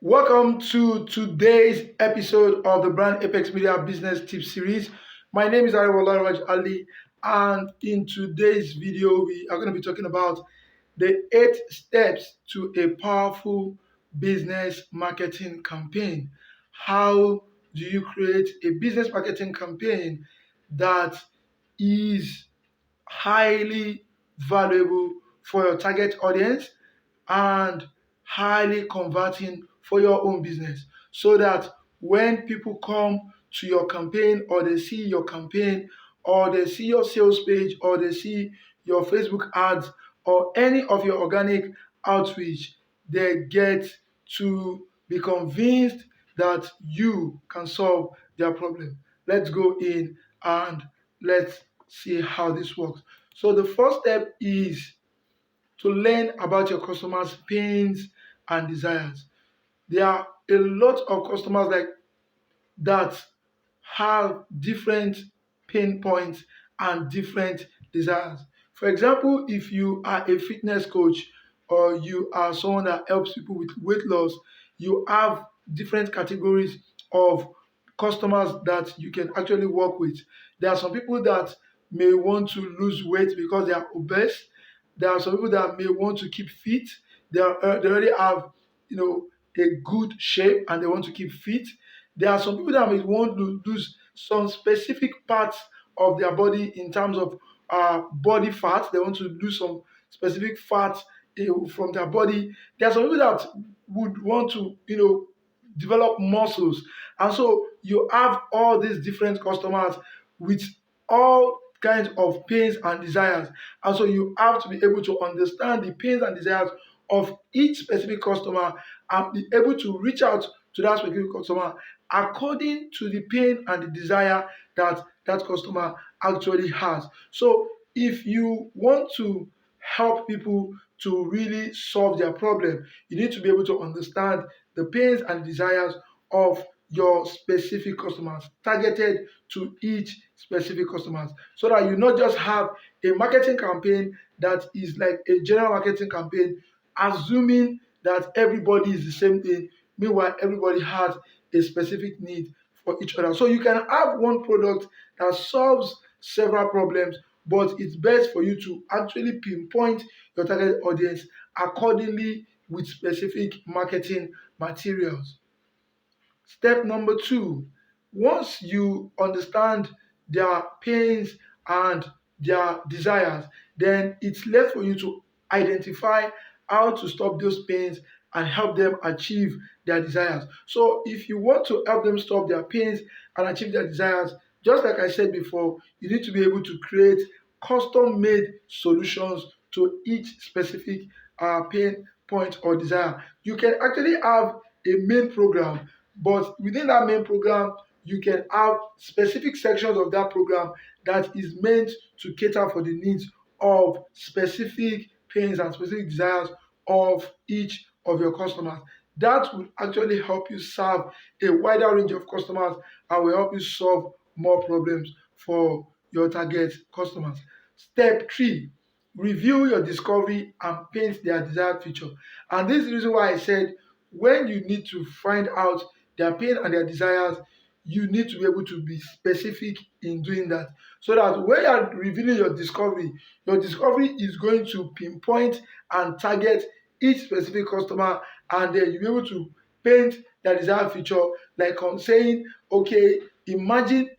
Welcome to today's episode of the Brand Apex Media Business Tips Series. My name is Raj Ali, and in today's video, we are going to be talking about the 8 steps to a powerful business marketing campaign. How do you create a business marketing campaign that is highly valuable for your target audience and highly converting for your own business, so that when people come to your campaign or they see your campaign or they see your sales page or they see your Facebook ads or any of your organic outreach, they get to be convinced that you can solve their problem. Let's go in and let's see how this works. So the first step is to learn about your customers' pains and desires. There are a lot of customers that have different pain points and different desires. For example, if you are a fitness coach or you are someone that helps people with weight loss, you have different categories of customers that you can actually work with. There are some people that may want to lose weight because they are obese. There are some people that may want to keep fit. They already have, a good shape and they want to keep fit. There are some people that may want to lose some specific parts of their body in terms of body fat. They want to lose some specific fat from their body. There are some people that would want to, develop muscles. And so you have all these different customers with all kinds of pains and desires. And so you have to be able to understand the pains and desires of each specific customer and be able to reach out to that specific customer according to the pain and the desire that that customer actually has. So if you want to help people to really solve their problem, you need to be able to understand the pains and desires of your specific customers, targeted to each specific customers, so that you not just have a marketing campaign that is like a general marketing campaign, assuming that everybody is the same thing. Meanwhile, everybody has a specific need for each other. So you can have one product that solves several problems, but it's best for you to actually pinpoint your target audience accordingly with specific marketing materials. Step number two, once you understand their pains and their desires, then it's left for you to identify how to stop those pains and help them achieve their desires. So, if you want to help them stop their pains and achieve their desires, just like I said before, you need to be able to create custom made solutions to each specific pain point or desire. You can actually have a main program, but within that main program, you can have specific sections of that program that is meant to cater for the needs of specific pains and specific desires of each of your customers. That will actually help you serve a wider range of customers and will help you solve more problems for your target customers. Step three, review your discovery and paint their desired feature. And this is the reason why I said when you need to find out their pain and their desires, you need to be able to be specific in doing that. So that when you are revealing your discovery is going to pinpoint and target each specific customer, and then you'll be able to paint their desired feature, like on saying, okay, imagine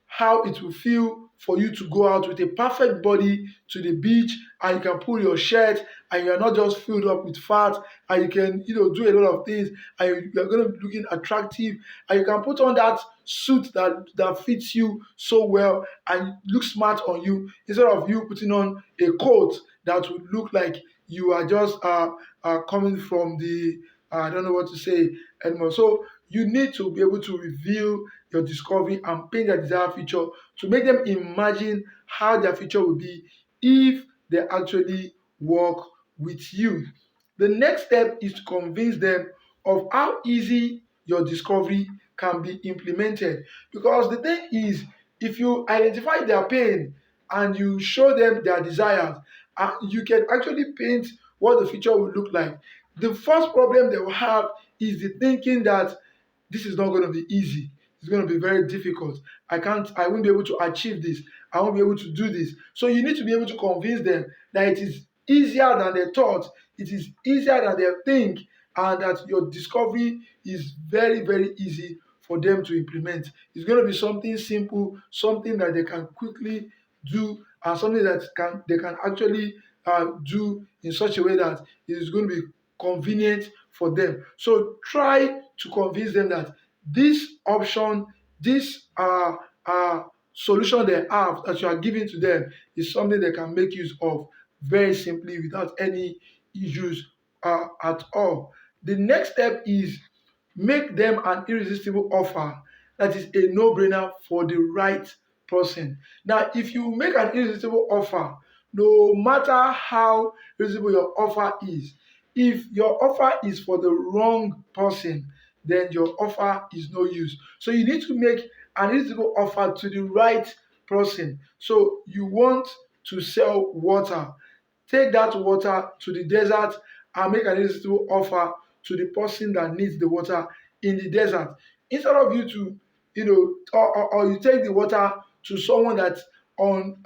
how it will feel for you to go out with a perfect body to the beach, and you can pull your shirt and you're not just filled up with fat, and you can do a lot of things, and you're going to be looking attractive, and you can put on that suit that fits you so well and looks smart on you, instead of you putting on a coat that would look like you are just coming from the I don't know what to say anymore. So you need to be able to reveal your discovery and paint their desired feature to make them imagine how their future will be if they actually work with you. The next step is to convince them of how easy your discovery can be implemented. Because the thing is, if you identify their pain and you show them their desires, you can actually paint what the future will look like. The first problem they will have is the thinking that this is not going to be easy. It's going to be very difficult. I won't be able to achieve this. I won't be able to do this. So you need to be able to convince them that it is easier than they thought, it is easier than they think, and that your discovery is very, very easy for them to implement. It's going to be something simple, something that they can quickly do, and something that they can actually do in such a way that it is going to be convenient for them. So try to convince them that this option, this solution they have that you are giving to them is something they can make use of very simply without any issues at all. The next step is make them an irresistible offer that is a no-brainer for the right person. Now, if you make an irresistible offer, no matter how irresistible your offer is, if your offer is for the wrong person, then your offer is no use. So you need to make an irresistible offer to the right person. So you want to sell water. Take that water to the desert and make an irresistible offer to the person that needs the water in the desert. Instead of you to, or you take the water to someone that's on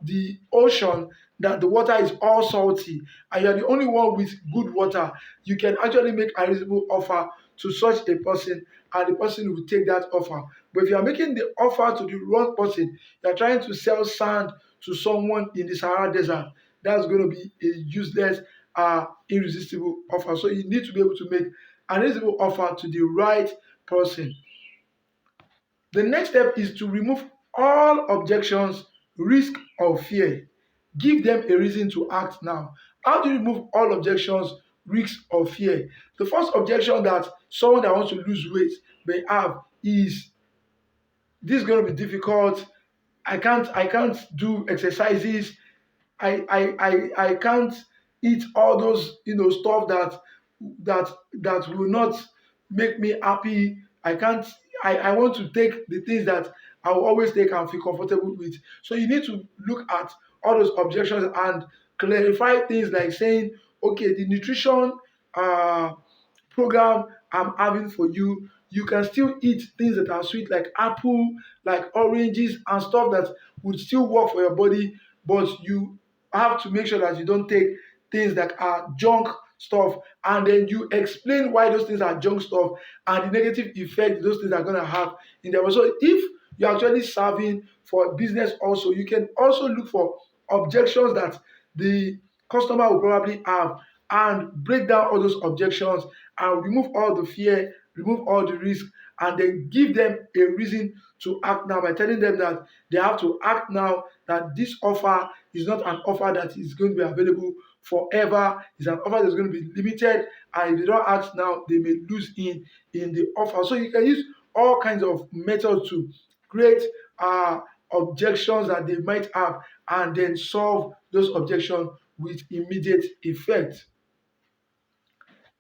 the ocean, that the water is all salty and you're the only one with good water, you can actually make a reasonable offer to such a person and the person will take that offer. But if you are making the offer to the wrong person, you're trying to sell sand to someone in the Sahara Desert, that's going to be a useless, irresistible offer. So you need to be able to make an irresistible offer to the right person. The next step is to remove all objections, risk, or fear. Give them a reason to act now. How do you remove all objections, risks, or fear? The first objection that someone that wants to lose weight may have is, this is going to be difficult. I can't do exercises. I can't eat all those stuff that will not make me happy. I want to take the things that I will always take and feel comfortable with. So you need to look at all those objections and clarify things like saying, okay, the nutrition uh program I'm having for you, you can still eat things that are sweet like apple, like oranges and stuff that would still work for your body, but you have to make sure that you don't take things that are junk stuff, and then you explain why those things are junk stuff and the negative effect those things are going to have in there. So if you're actually serving for business also, you can also look for objections that the customer will probably have and break down all those objections and remove all the fear, remove all the risk, and then give them a reason to act now by telling them that they have to act now, that this offer is not an offer that is going to be available forever. It's an offer that's going to be limited, and if they don't act now, they may lose in the offer. So you can use all kinds of methods to create objections that they might have and then solve those objections with immediate effect.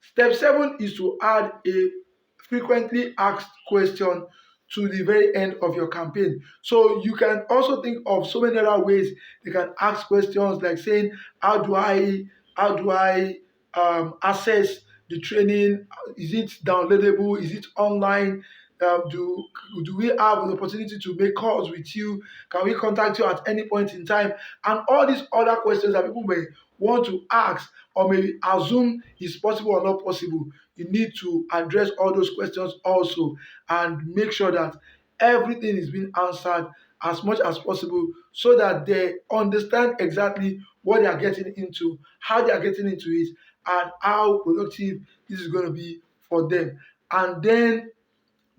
Step 7 is to add a frequently asked question to the very end of your campaign. So you can also think of so many other ways you can ask questions like saying, how do I access the training? Is it downloadable? Is it online? Do we have the opportunity to make calls with you? Can we contact you at any point in time? And all these other questions that people may want to ask or maybe assume is possible or not possible. You need to address all those questions also and make sure that everything is being answered as much as possible so that they understand exactly what they are getting into, how they are getting into it, and how productive this is going to be for them. And then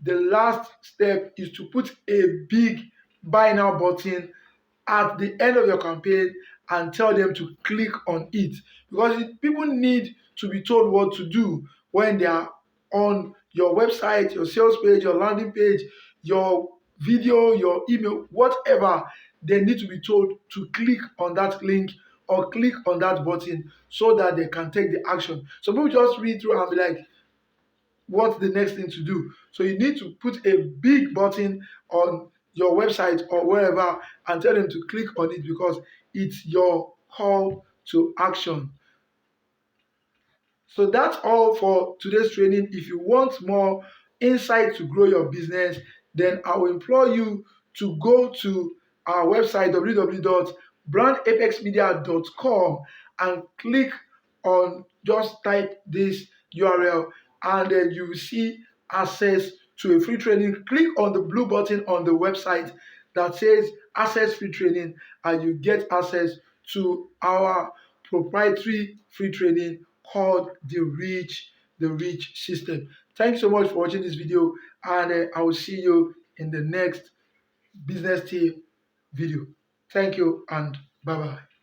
the last step is to put a big buy now button at the end of your campaign and tell them to click on it, because people need to be told what to do when they are on your website, your sales page, your landing page, your video, your email, whatever. They need to be told to click on that link or click on that button so that they can take the action. So people just read through and be like, what's the next thing to do? So you need to put a big button on your website or wherever and tell them to click on it because it's your call to action. So that's all for today's training. If you want more insight to grow your business, then I will implore you to go to our website www.brandapexmedia.com and click on, just type this URL, and then you will see access to a free training. Click on the blue button on the website that says access free training, and you get access to our proprietary free training called the reach system. Thanks so much for watching this video, and I will see you in the next business tip video. Thank you, and bye bye.